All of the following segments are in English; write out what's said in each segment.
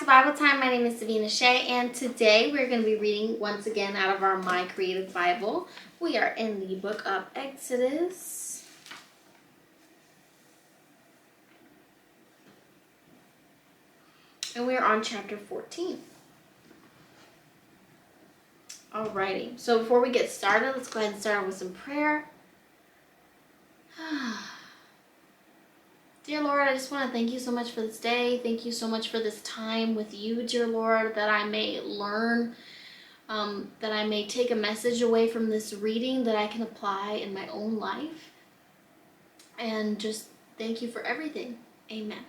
to Bible Time. My name is Divina Sha, and today we're going to be reading once again out of our My Creative Bible. We are in the book of Exodus. And we are on chapter 14. Alrighty, so before we get started, let's go ahead and start with some prayer. Dear Lord, I just want to thank you so much for this day. Thank you so much for this time with you, dear Lord, that I may learn, that I may take a message away from this reading that I can apply in my own life. And just thank you for everything. Amen.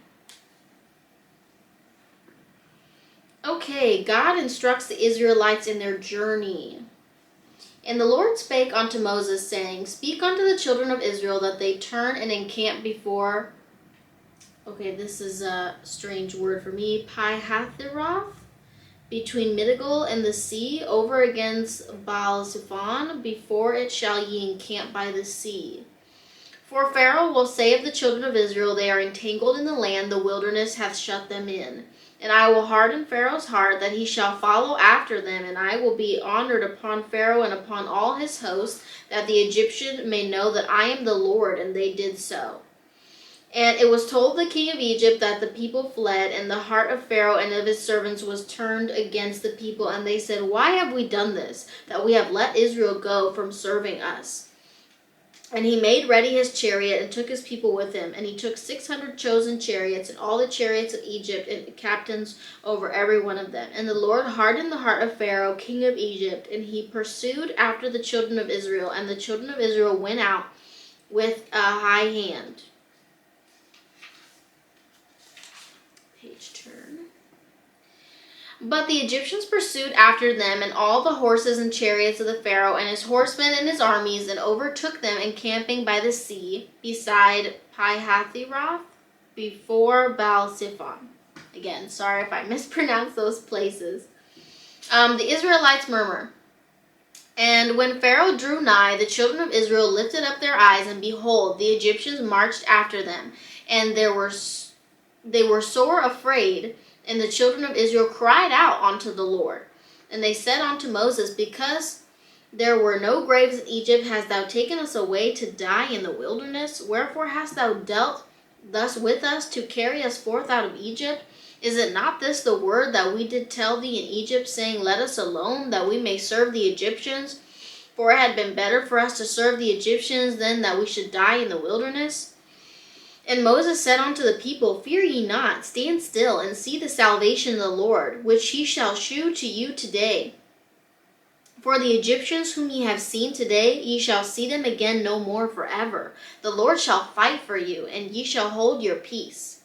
Okay, God instructs the Israelites in their journey. And the Lord spake unto Moses, saying, Speak unto the children of Israel that they turn and encamp before... Okay, this is a strange word for me. Pi-hahiroth, between Midigol and the sea, over against Baal-zephon, before it shall ye encamp by the sea. For Pharaoh will say of the children of Israel, They are entangled in the land, the wilderness hath shut them in. And I will harden Pharaoh's heart, that he shall follow after them, and I will be honored upon Pharaoh and upon all his host, that the Egyptian may know that I am the Lord. And they did so. And it was told the king of Egypt that the people fled, and the heart of Pharaoh and of his servants was turned against the people. And they said, Why have we done this, that we have let Israel go from serving us? And he made ready his chariot and took his people with him. And he took 600 chosen chariots and all the chariots of Egypt and captains over every one of them. And the Lord hardened the heart of Pharaoh, king of Egypt, and he pursued after the children of Israel. And the children of Israel went out with a high hand. Page turn. But the Egyptians pursued after them, and all the horses and chariots of the Pharaoh, and his horsemen and his armies, and overtook them encamping by the sea, beside Pi-hahiroth, before Baal-zephon. Again, sorry if I mispronounced those places. The Israelites murmur. And when Pharaoh drew nigh, the children of Israel lifted up their eyes, and behold, the Egyptians marched after them, and they were sore afraid. And the children of Israel cried out unto the Lord. And they said unto Moses, Because there were no graves in Egypt, hast thou taken us away to die in the wilderness? Wherefore hast thou dealt thus with us, to carry us forth out of Egypt? Is it not this the word that we did tell thee in Egypt, saying, Let us alone, that we may serve the Egyptians? For it had been better for us to serve the Egyptians than that we should die in the wilderness. And Moses said unto the people, Fear ye not, stand still, and see the salvation of the Lord, which he shall shew to you today. For the Egyptians whom ye have seen today, ye shall see them again no more forever. The Lord shall fight for you, and ye shall hold your peace.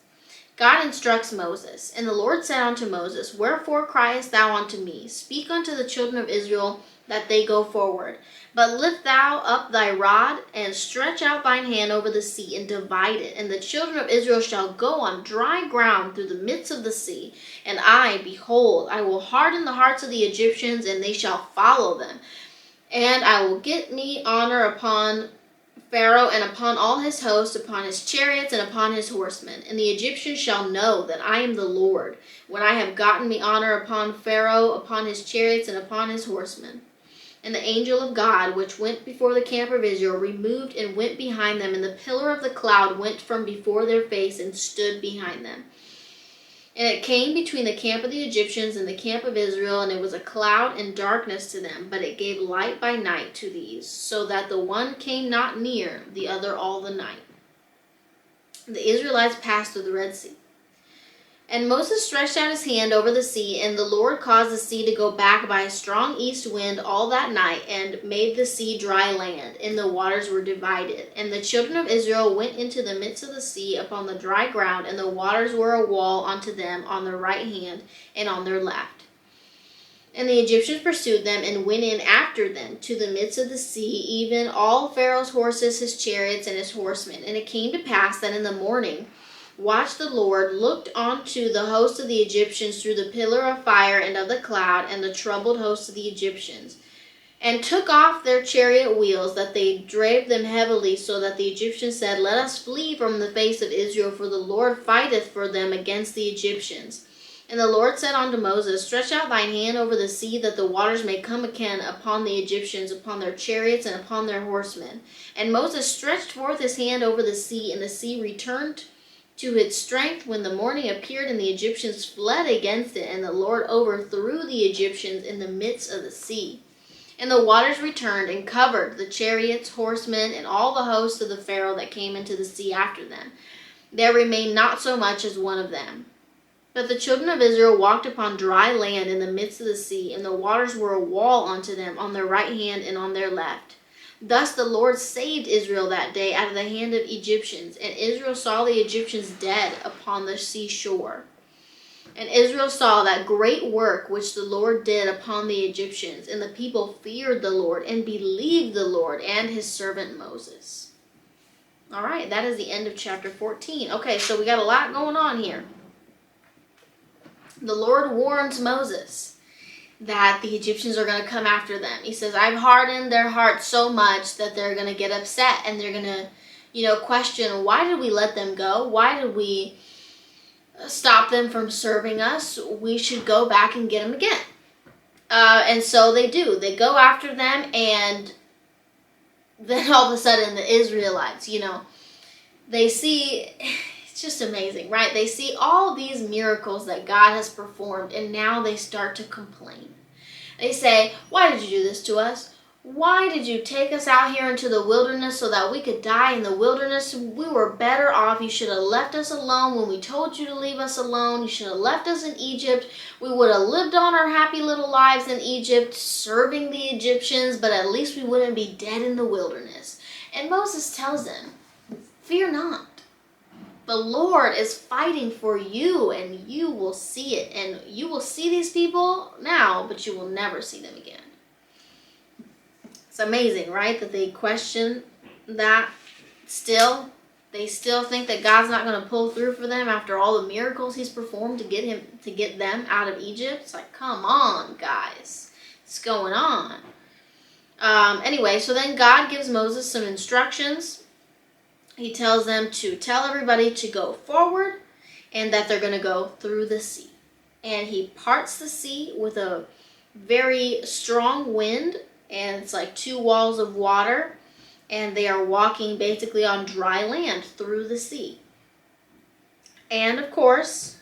God instructs Moses. And the Lord said unto Moses, Wherefore criest thou unto me? Speak unto the children of Israel, that they go forward. But lift thou up thy rod, and stretch out thine hand over the sea, and divide it. And the children of Israel shall go on dry ground through the midst of the sea. And I, behold, I will harden the hearts of the Egyptians, and they shall follow them. And I will get me honor upon Pharaoh, and upon all his host, upon his chariots, and upon his horsemen. And the Egyptians shall know that I am the Lord, when I have gotten me honor upon Pharaoh, upon his chariots, and upon his horsemen. And the angel of God, which went before the camp of Israel, removed and went behind them, and the pillar of the cloud went from before their face and stood behind them. And it came between the camp of the Egyptians and the camp of Israel, and it was a cloud and darkness to them, but it gave light by night to these, so that the one came not near the other all the night. The Israelites passed through the Red Sea. And Moses stretched out his hand over the sea, and the Lord caused the sea to go back by a strong east wind all that night, and made the sea dry land, and the waters were divided. And the children of Israel went into the midst of the sea upon the dry ground, and the waters were a wall unto them on their right hand and on their left. And the Egyptians pursued them, and went in after them to the midst of the sea, even all Pharaoh's horses, his chariots, and his horsemen. And it came to pass that in the morning watched the Lord, looked onto the host of the Egyptians through the pillar of fire and of the cloud, and the troubled host of the Egyptians, and took off their chariot wheels, that they drave them heavily, so that the Egyptians said, Let us flee from the face of Israel, for the Lord fighteth for them against the Egyptians. And the Lord said unto Moses, Stretch out thine hand over the sea, that the waters may come again upon the Egyptians, upon their chariots, and upon their horsemen. And Moses stretched forth his hand over the sea, and the sea returned to its strength when the morning appeared, and the Egyptians fled against it, and the Lord overthrew the Egyptians in the midst of the sea. And the waters returned and covered the chariots, horsemen, and all the host of the Pharaoh that came into the sea after them. There remained not so much as one of them. But the children of Israel walked upon dry land in the midst of the sea, and the waters were a wall unto them on their right hand and on their left. Thus the Lord saved Israel that day out of the hand of Egyptians, and Israel saw the Egyptians dead upon the seashore. And Israel saw that great work which the Lord did upon the Egyptians, and the people feared the Lord and believed the Lord and his servant Moses. All right, that is the end of chapter 14. Okay, so we got a lot going on here. The Lord warns Moses that the Egyptians are going to come after them. He says, I've hardened their hearts so much that they're going to get upset, and they're going to, question, why did we let them go? Why did we stop them from serving us? We should go back and get them again. And so they do. They go after them, and then all of a sudden the Israelites, they see... It's just amazing, right? They see all these miracles that God has performed, and now they start to complain. They say, why did you do this to us? Why did you take us out here into the wilderness so that we could die in the wilderness? We were better off. You should have left us alone when we told you to leave us alone. You should have left us in Egypt. We would have lived on our happy little lives in Egypt, serving the Egyptians, but at least we wouldn't be dead in the wilderness. And Moses tells them, fear not. The Lord is fighting for you, and you will see it. And you will see these people now, but you will never see them again. It's amazing, right? That they question that still. They still think that God's not going to pull through for them after all the miracles he's performed to get them out of Egypt. It's like, come on, guys. What's going on? Anyway, so then God gives Moses some instructions. He tells them to tell everybody to go forward and that they're going to go through the sea. And he parts the sea with a very strong wind, and it's like 2 walls of water, and they are walking basically on dry land through the sea. And of course,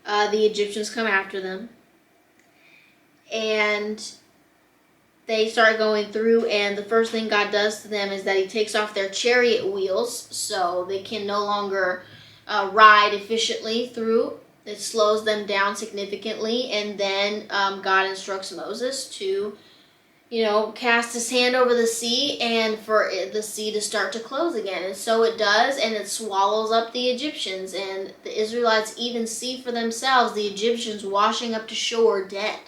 the Egyptians come after them, and they start going through, and the first thing God does to them is that he takes off their chariot wheels so they can no longer ride efficiently through. It slows them down significantly, and then God instructs Moses to, cast his hand over the sea and for the sea to start to close again. And so it does, and it swallows up the Egyptians, and the Israelites even see for themselves the Egyptians washing up to shore dead.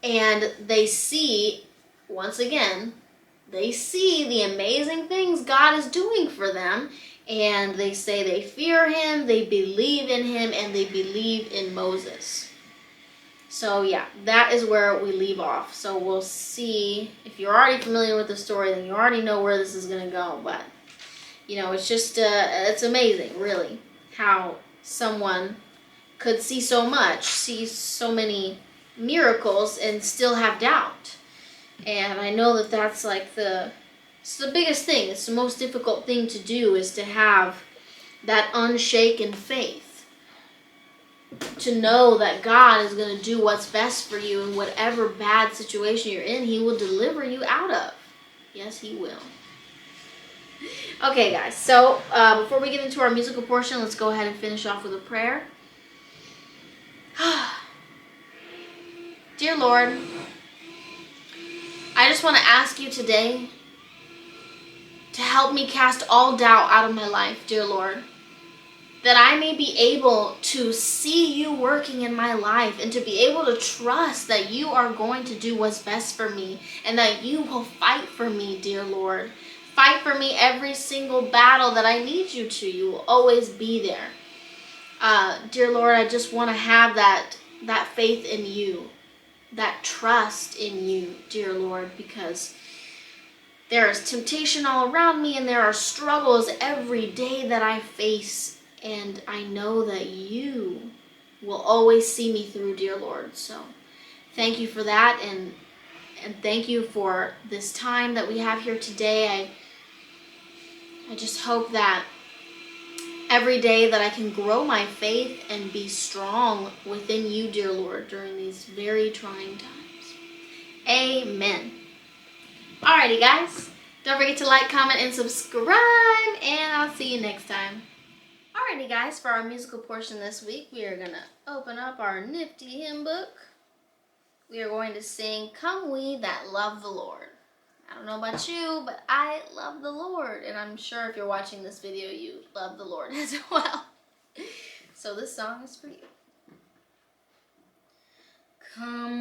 And they see, once again, they see the amazing things God is doing for them. And they say they fear him, they believe in him, and they believe in Moses. So yeah, that is where we leave off. So we'll see. If you're already familiar with the story, then you already know where this is going to go. But, it's just, it's amazing, really, how someone could see so much, see so many miracles and still have doubt. And I know that that's like it's the biggest thing. It's the most difficult thing to do, is to have that unshaken faith, to know that God is going to do what's best for you in whatever bad situation you're in. He will deliver you out of. Yes, he will. Okay, guys, so before we get into our musical portion, let's go ahead and finish off with a prayer. Dear Lord, I just want to ask you today to help me cast all doubt out of my life, dear Lord, that I may be able to see you working in my life and to be able to trust that you are going to do what's best for me and that you will fight for me, dear Lord. Fight for me every single battle that I need you to. You will always be there. Dear Lord, I just want to have that faith in you, that trust in you, dear Lord, because there is temptation all around me and there are struggles every day that I face, and I know that you will always see me through, dear Lord. So thank you for that, and thank you for this time that we have here today. I just hope that every day that I can grow my faith and be strong within you, dear Lord, during these very trying times. Amen. Alrighty, guys. Don't forget to like, comment, and subscribe, and I'll see you next time. Alrighty, guys, for our musical portion this week, we are going to open up our nifty hymn book. We are going to sing, Come We That Love the Lord. I don't know about you, but I love the Lord, and I'm sure if you're watching this video, you love the Lord as well. So this song is for you. Come